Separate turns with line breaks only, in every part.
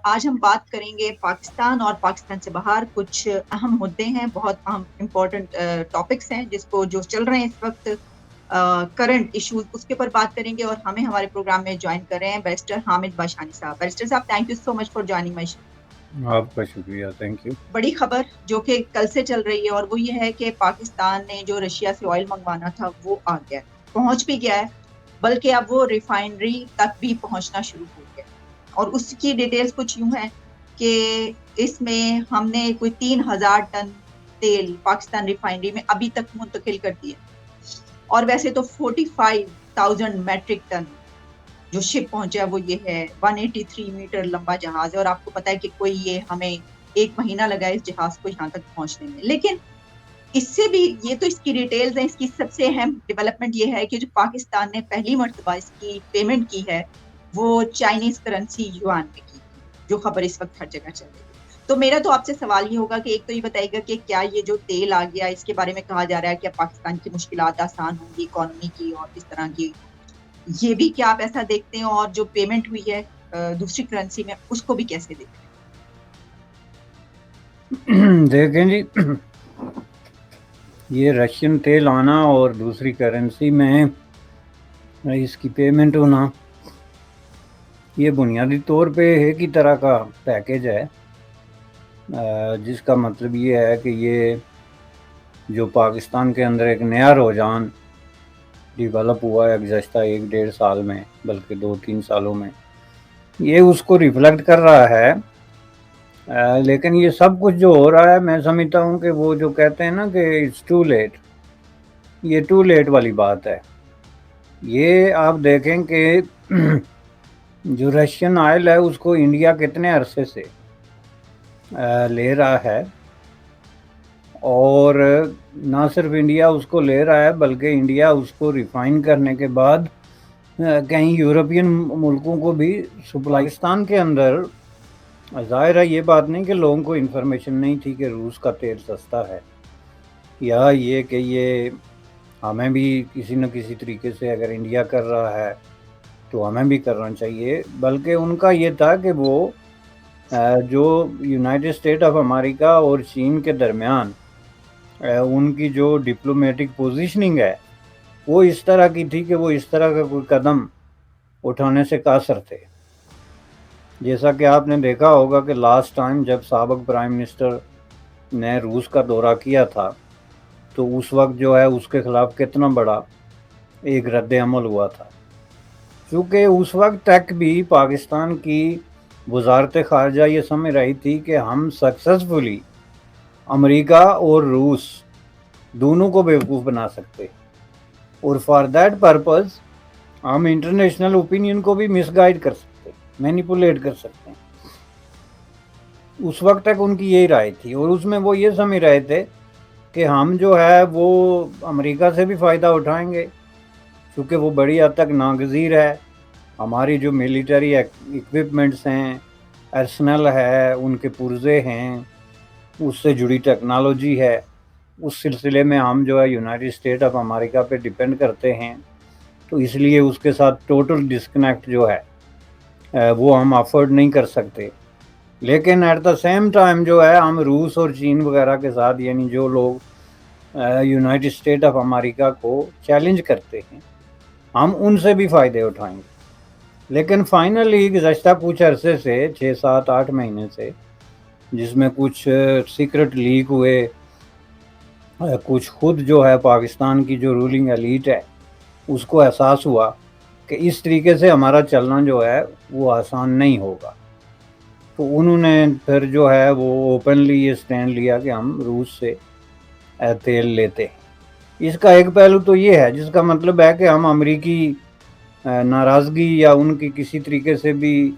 آج ہم بات کریں گے پاکستان اور پاکستان سے باہر کچھ اہم مدے ہیں، بہت اہم امپورٹنٹ ٹاپکس ہیں جس کو جو چل رہے ہیں اس وقت کرنٹ ایشوز، اس کے اوپر بات کریں گے. اور ہمیں ہمارے پروگرام میں جوائن کر رہے ہیں بیرسٹر حامد باشانی صاحب. بیرسٹر صاحب، thank you so much for joining my show.
آپ کا شکریہ، تھینک یو.
بڑی خبر جو کہ کل سے چل رہی ہے اور وہ یہ ہے کہ پاکستان نے جو رشیا سے آئل منگوانا تھا وہ آ گیا، پہنچ بھی گیا ہے، بلکہ اب وہ ریفائنری تک بھی پہنچنا شروع ہو گیا. اور اس کی ڈیٹیلز کچھ یوں ہیں کہ اس میں ہم نے کوئی 3,000 ٹن تیل پاکستان ریفائنری میں ابھی تک منتقل کر دیا. اور ویسے تو 45,000 میٹرک ٹن جو شپ پہنچا وہ یہ ہے. 183 میٹر لمبا جہاز ہے اور آپ کو پتا ہے کہ کوئی یہ ہمیں 1 مہینہ لگا اس جہاز کو یہاں تک پہنچنے میں. لیکن اس سے بھی یہ تو اس کی ڈیٹیلز ہیں. اس کی سب سے اہم ڈیولپمنٹ یہ ہے کہ جو پاکستان نے پہلی مرتبہ اس کی پیمنٹ کی ہے وہ چائنیز کرنسی یوان میں کی تھی، جو خبر اس وقت ہر جگہ چل رہی ہے. تو میرا تو آپ سے سوال یہ ہوگا کہ ایک تو یہ بتائیے گا کہ کیا یہ جو تیل آ گیا اس کے بارے میں کہا جا رہا ہے کہ پاکستان کی مشکلات آسان ہوں گی اکانومی کی اور اس طرح کی، یہ بھی کیا آپ ایسا دیکھتے ہیں؟ اور جو پیمنٹ ہوئی ہے دوسری کرنسی میں اس کو بھی کیسے دیکھتے ہیں؟
دیکھیں جی، یہ رشین تیل آنا اور دوسری کرنسی میں اس کی پیمنٹ ہونا، یہ بنیادی طور پہ ایک ہی طرح کا پیکیج ہے، جس کا مطلب یہ ہے کہ یہ جو پاکستان کے اندر ایک نیا رجحان ڈیولپ ہوا ہے گزشتہ 1-1.5 سال میں، بلکہ 2-3 سالوں میں، یہ اس کو ریفلیکٹ کر رہا ہے. لیکن یہ سب کچھ جو ہو رہا ہے، میں سمجھتا ہوں کہ وہ جو کہتے ہیں نا کہ اٹس ٹو لیٹ، یہ ٹو لیٹ والی بات ہے. یہ آپ دیکھیں کہ جو رشین آئل ہے اس کو انڈیا کتنے عرصے سے لے رہا ہے، اور نہ صرف انڈیا اس کو لے رہا ہے بلکہ انڈیا اس کو ریفائن کرنے کے بعد کہیں یورپین ملکوں کو بھی سپلائی. پاکستان کے اندر ظاہر ہے یہ بات نہیں کہ لوگوں کو انفارمیشن نہیں تھی کہ روس کا تیل سستا ہے، یا یہ کہ یہ ہمیں بھی کسی نہ کسی طریقے سے اگر انڈیا کر رہا ہے تو ہمیں بھی کرنا چاہیے، بلکہ ان کا یہ تھا کہ وہ جو یونائٹڈ اسٹیٹ آف امریکہ اور چین کے درمیان ان کی جو ڈپلومیٹک پوزیشننگ ہے وہ اس طرح کی تھی کہ وہ اس طرح کا کوئی قدم اٹھانے سے قاصر تھے. جیسا کہ آپ نے دیکھا ہوگا کہ لاسٹ ٹائم جب سابق پرائم منسٹر نے روس کا دورہ کیا تھا تو اس وقت جو ہے اس کے خلاف کتنا بڑا ایک رد عمل ہوا تھا، چونکہ اس وقت تک بھی پاکستان کی وزارت خارجہ یہ سمجھ رہی تھی کہ ہم سکسیسفلی امریکہ اور روس دونوں کو بیوقوف بنا سکتے، اور فار دیٹ پرپز ہم انٹرنیشنل اوپینین کو بھی مس گائیڈ کر سکتے، مینیپولیٹ کر سکتے ہیں. اس وقت تک ان کی یہی رائے تھی، اور اس میں وہ یہ سمجھ رہے تھے کہ ہم جو ہے وہ امریکہ سے بھی فائدہ اٹھائیں گے کیونکہ وہ بڑی حد تک ناگزیر ہے. ہماری جو ملٹری اکوپمنٹس ہیں، ارسنل ہے، ان کے پرزے ہیں، اس سے جڑی ٹیکنالوجی ہے، اس سلسلے میں ہم جو ہے یونائٹڈ اسٹیٹ آف امریکہ پہ ڈیپینڈ کرتے ہیں، تو اس لیے اس کے ساتھ ٹوٹل ڈسکنیکٹ جو ہے وہ ہم افورڈ نہیں کر سکتے. لیکن ایٹ دا سیم ٹائم جو ہے ہم روس اور چین وغیرہ کے ساتھ، یعنی جو لوگ یونائٹڈ اسٹیٹ آف امریکہ کو چیلنج کرتے ہیں، ہم ان سے بھی فائدے اٹھائیں گے. لیکن فائنلی گزشتہ کچھ عرصے سے 6-7-8 مہینے سے، جس میں کچھ سیکرٹ لیک ہوئے، کچھ خود جو ہے پاکستان کی جو رولنگ ایلیٹ ہے اس کو احساس ہوا کہ اس طریقے سے ہمارا چلنا جو ہے وہ آسان نہیں ہوگا، تو انہوں نے پھر جو ہے وہ اوپنلی یہ سٹینڈ لیا کہ ہم روس سے تیل لیتے ہیں. اس کا ایک پہلو تو یہ ہے جس کا مطلب ہے کہ ہم امریکی ناراضگی یا ان کی کسی طریقے سے بھی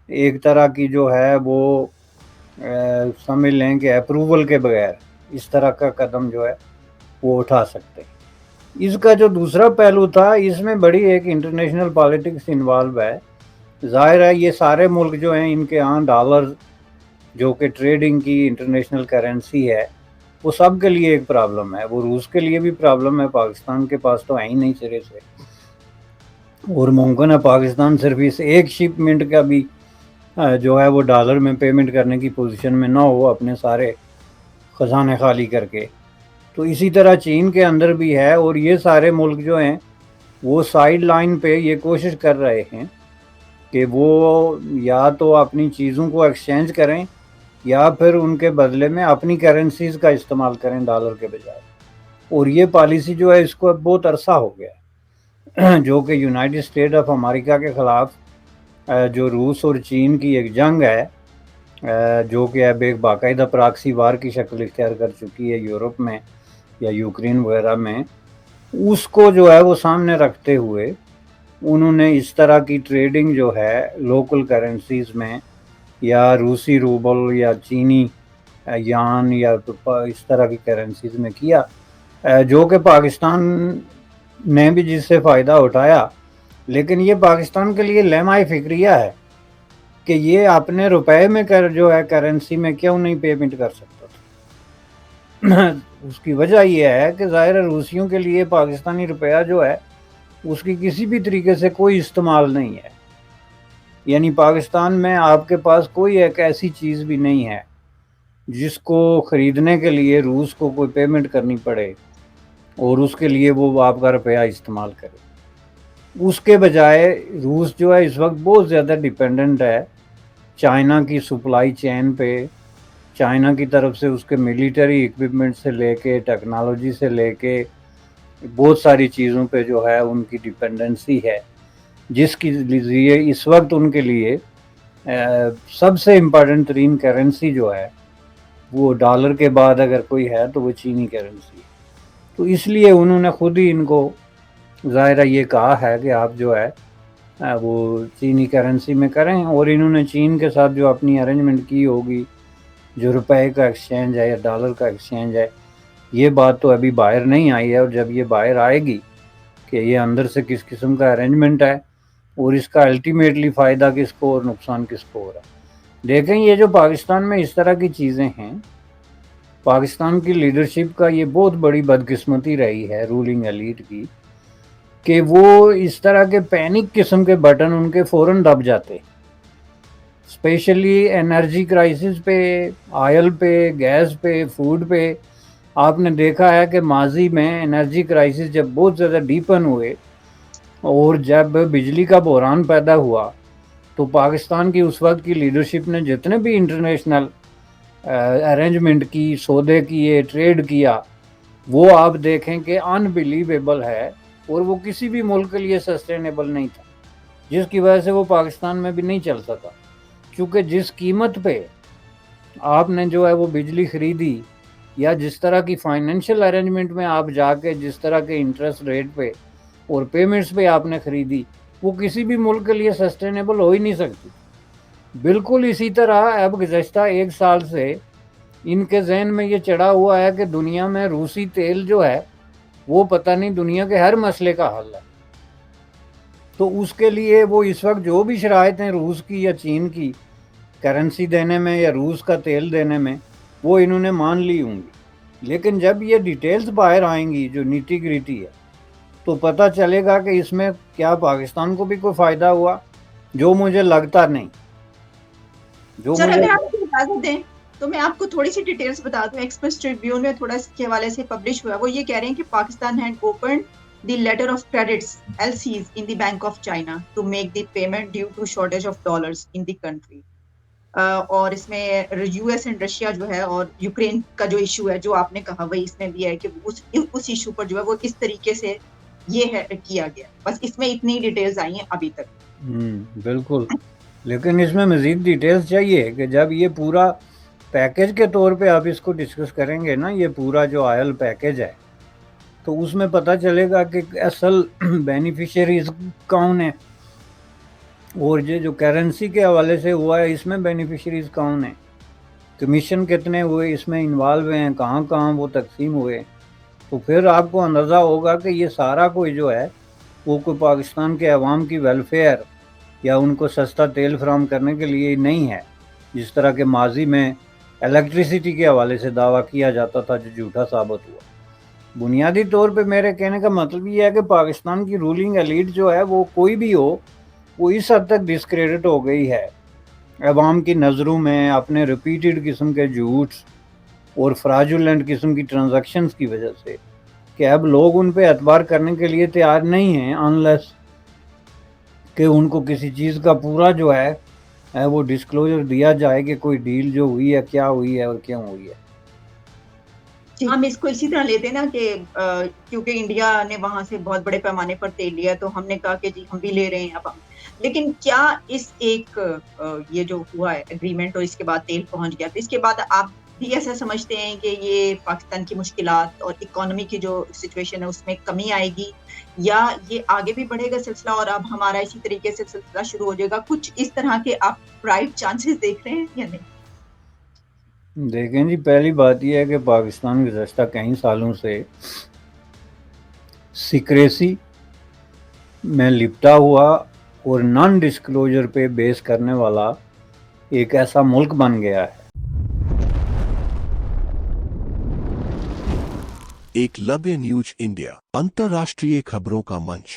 ایک طرح کی جو ہے وہ سمجھ لیں کہ اپروول کے بغیر اس طرح کا قدم جو ہے وہ اٹھا سکتے ہیں. اس کا جو دوسرا پہلو تھا، اس میں بڑی ایک انٹرنیشنل پالیٹکس انوالو ہے. ظاہر ہے یہ سارے ملک جو ہیں ان کے ہاں ڈالر جو کہ ٹریڈنگ کی انٹرنیشنل کرنسی ہے وہ سب کے لیے ایک پرابلم ہے. وہ روس کے لیے بھی پرابلم ہے، پاکستان کے پاس تو ہے ہی نہیں سرے سے، اور ممکن ہے پاکستان صرف اس ایک شپ منٹ کا بھی جو ہے وہ ڈالر میں پیمنٹ کرنے کی پوزیشن میں نہ ہو اپنے سارے خزانے خالی کر کے. تو اسی طرح چین کے اندر بھی ہے، اور یہ سارے ملک جو ہیں وہ سائیڈ لائن پہ یہ کوشش کر رہے ہیں کہ وہ یا تو اپنی چیزوں کو ایکسچینج کریں یا پھر ان کے بدلے میں اپنی کرنسیز کا استعمال کریں ڈالر کے بجائے. اور یہ پالیسی جو ہے اس کو اب بہت عرصہ ہو گیا ہے جو کہ یونائٹڈ اسٹیٹ آف امریکہ کے خلاف جو روس اور چین کی ایک جنگ ہے جو کہ اب ایک باقاعدہ پراکسی وار کی شکل اختیار کر چکی ہے یورپ میں یا یوکرین وغیرہ میں، اس کو جو ہے وہ سامنے رکھتے ہوئے انہوں نے اس طرح کی ٹریڈنگ جو ہے لوکل کرنسیز میں یا روسی روبل یا چینی یان یا اس طرح کی کرنسیز میں کیا، جو کہ پاکستان نے بھی جس سے فائدہ اٹھایا. لیکن یہ پاکستان کے لیے لمحہ فکریہ ہے کہ یہ اپنے روپے میں جو ہے کرنسی میں کیوں نہیں پیمنٹ کر سکتا تھا. اس کی وجہ یہ ہے کہ ظاہر روسیوں کے لیے پاکستانی روپیہ جو ہے اس کی کسی بھی طریقے سے کوئی استعمال نہیں ہے. یعنی پاکستان میں آپ کے پاس کوئی ایک ایسی چیز بھی نہیں ہے جس کو خریدنے کے لیے روس کو کوئی پیمنٹ کرنی پڑے اور اس کے لیے وہ آپ کا روپیہ استعمال کرے. اس کے بجائے روس جو ہے اس وقت بہت زیادہ ڈیپینڈنٹ ہے چائنا کی سپلائی چین پہ. چائنا کی طرف سے اس کے ملیٹری اکوپمنٹ سے لے کے ٹیکنالوجی سے لے کے بہت ساری چیزوں پہ جو ہے ان کی ڈیپینڈنسی ہے، جس کی لیے اس وقت ان کے لیے سب سے امپورٹنٹ ترین کرنسی جو ہے وہ ڈالر کے بعد اگر کوئی ہے تو وہ چینی کرنسی ہے. تو اس لیے انہوں نے خود ہی ان کو ظاہرہ یہ کہا ہے کہ آپ جو ہے وہ چینی کرنسی میں کریں، اور انہوں نے چین کے ساتھ جو اپنی ارینجمنٹ کی ہوگی جو روپے کا ایکسچینج ہے یا ڈالر کا ایکسچینج ہے، یہ بات تو ابھی باہر نہیں آئی ہے. اور جب یہ باہر آئے گی کہ یہ اندر سے کس قسم کا ارینجمنٹ ہے اور اس کا الٹیمیٹلی فائدہ کس کو اور نقصان کس کو ہو رہا ہے. دیکھیں یہ جو پاکستان میں اس طرح کی چیزیں ہیں، پاکستان کی لیڈرشپ کا یہ بہت بڑی بدقسمتی رہی ہے رولنگ ایلیٹ کی کہ وہ اس طرح کے پینک قسم کے بٹن ان کے فوراً دب جاتے، اسپیشلی انرجی کرائسس پہ، آئل پہ، گیس پہ، فوڈ پہ. آپ نے دیکھا ہے کہ ماضی میں انرجی کرائسس جب بہت زیادہ ڈیپن ہوئے اور جب بجلی کا بحران پیدا ہوا تو پاکستان کی اس وقت کی لیڈرشپ نے جتنے بھی انٹرنیشنل ارینجمنٹ کی، سودے کیے، ٹریڈ کیا، وہ آپ دیکھیں کہ انبلیویبل ہے اور وہ کسی بھی ملک کے لیے سسٹینیبل نہیں تھا، جس کی وجہ سے وہ پاکستان میں بھی نہیں چل سکا. کیونکہ جس قیمت پہ آپ نے جو ہے وہ بجلی خریدی یا جس طرح کی فائنینشیل ارینجمنٹ میں آپ جا کے جس طرح کے انٹرسٹ ریٹ پہ اور پیمنٹس پہ آپ نے خریدی، وہ کسی بھی ملک کے لیے سسٹینیبل ہو ہی نہیں سکتی. بالکل اسی طرح اب گزشتہ ایک سال سے ان کے ذہن میں یہ چڑھا ہوا ہے کہ دنیا میں روسی تیل جو ہے وہ پتہ نہیں دنیا کے ہر مسئلے کا حل ہے. تو اس کے لیے وہ اس وقت جو بھی شرائط ہیں روس کی یا چین کی کرنسی دینے میں یا روس کا تیل دینے میں، وہ انہوں نے مان لی ہوں گی. لیکن جب یہ ڈیٹیلز باہر آئیں گی جو نیٹی گریٹی ہے تو پتہ چلے گا کہ اس میں کیا پاکستان کو بھی کوئی فائدہ ہوا، جو مجھے لگتا نہیں.
سر اگر آپ کو اجازت دیں تو میں آپ کو تھوڑی سی ڈیٹیلز بتا دوں. ایکسپریس ٹریبیون میں تھوڑا اس کے حوالے سے پبلش ہوا، وہ یہ کہہ رہے ہیں کہ Pakistan had opened the letter of credits LCs in the bank of China to make the payment due to shortage of dollars in the country. اور اس میں US اینڈ رشیا جو ہے اور یوکرین کا جو ایشو ہے جو آپ نے کہا وہی اس میں بھی ہے کہ اس ایشو پر جو ہے وہ کس طریقے سے یہ ہے کیا گیا. بس اس میں اتنی ڈیٹیلز آئی ہیں ابھی تک.
بالکل، لیکن اس میں مزید ڈیٹیلز چاہیے کہ جب یہ پورا پیکج کے طور پہ آپ اس کو ڈسکس کریں گے نا، یہ پورا جو آئل پیکج ہے، تو اس میں پتہ چلے گا کہ اصل بینیفیشریز کون ہیں اور یہ جو کرنسی کے حوالے سے ہوا ہے اس میں بینیفیشریز کون ہیں، کمیشن کتنے ہوئے اس میں انوالو ہیں، کہاں کہاں وہ تقسیم ہوئے. تو پھر آپ کو اندازہ ہوگا کہ یہ سارا کوئی جو ہے وہ کوئی پاکستان کے عوام کی ویلفیئر یا ان کو سستا تیل فراہم کرنے کے لیے نہیں ہے، جس طرح کے ماضی میں الیکٹریسٹی کے حوالے سے دعویٰ کیا جاتا تھا جو جھوٹا ثابت ہوا. بنیادی طور پہ میرے کہنے کا مطلب یہ ہے کہ پاکستان کی رولنگ ایلیٹ جو ہے وہ کوئی بھی ہو، وہ اس حد تک ڈسکریڈٹ ہو گئی ہے عوام کی نظروں میں اپنے ریپیٹڈ قسم کے جھوٹس اور فراجولنٹ قسم کی ٹرانزیکشنز کی وجہ سے کہ اب لوگ ان پہ اعتبار کرنے کے لیے تیار نہیں ہیں انلیس کہ ان کو کسی چیز کا پورا جو ہے وہ ڈسکلوجر دیا جائے کہ کوئی ڈیل جو ہوئی ہے کیا ہوئی ہے اور کیوں ہوئی ہے.
ہم اس کو اسی طرح لیتے ہیں نا کہ کیونکہ انڈیا نے وہاں سے بہت بڑے پیمانے پر تیل لیا تو ہم نے کہا کہ جی ہم بھی لے رہے ہیں اب ہم. لیکن کیا اس ایک یہ جو ہوا ہے اگریمنٹ اور اس کے بعد تیل پہنچ گیا تو اس کے بعد آپ بھی ایسا سمجھتے ہیں کہ یہ پاکستان کی مشکلات اور اکانومی کی جو سچویشن ہے اس میں کمی آئے گی یا یہ آگے بھی بڑھے گا سلسلہ اور اب ہمارا اسی طریقے سے سلسلہ شروع ہو جائے گا؟ کچھ اس طرح کے آپ برائٹ چانسز دیکھ رہے ہیں یا نہیں؟
دیکھیں جی، پہلی بات یہ ہے کہ پاکستان گزشتہ کئی سالوں سے سیکریسی میں لپٹا ہوا اور نان ڈسکلوجر پہ بیس کرنے والا ایک ایسا ملک بن گیا ہے.
ایک لبِ نیوز انڈیا، انترراشٹریہ خبروں کا منچ.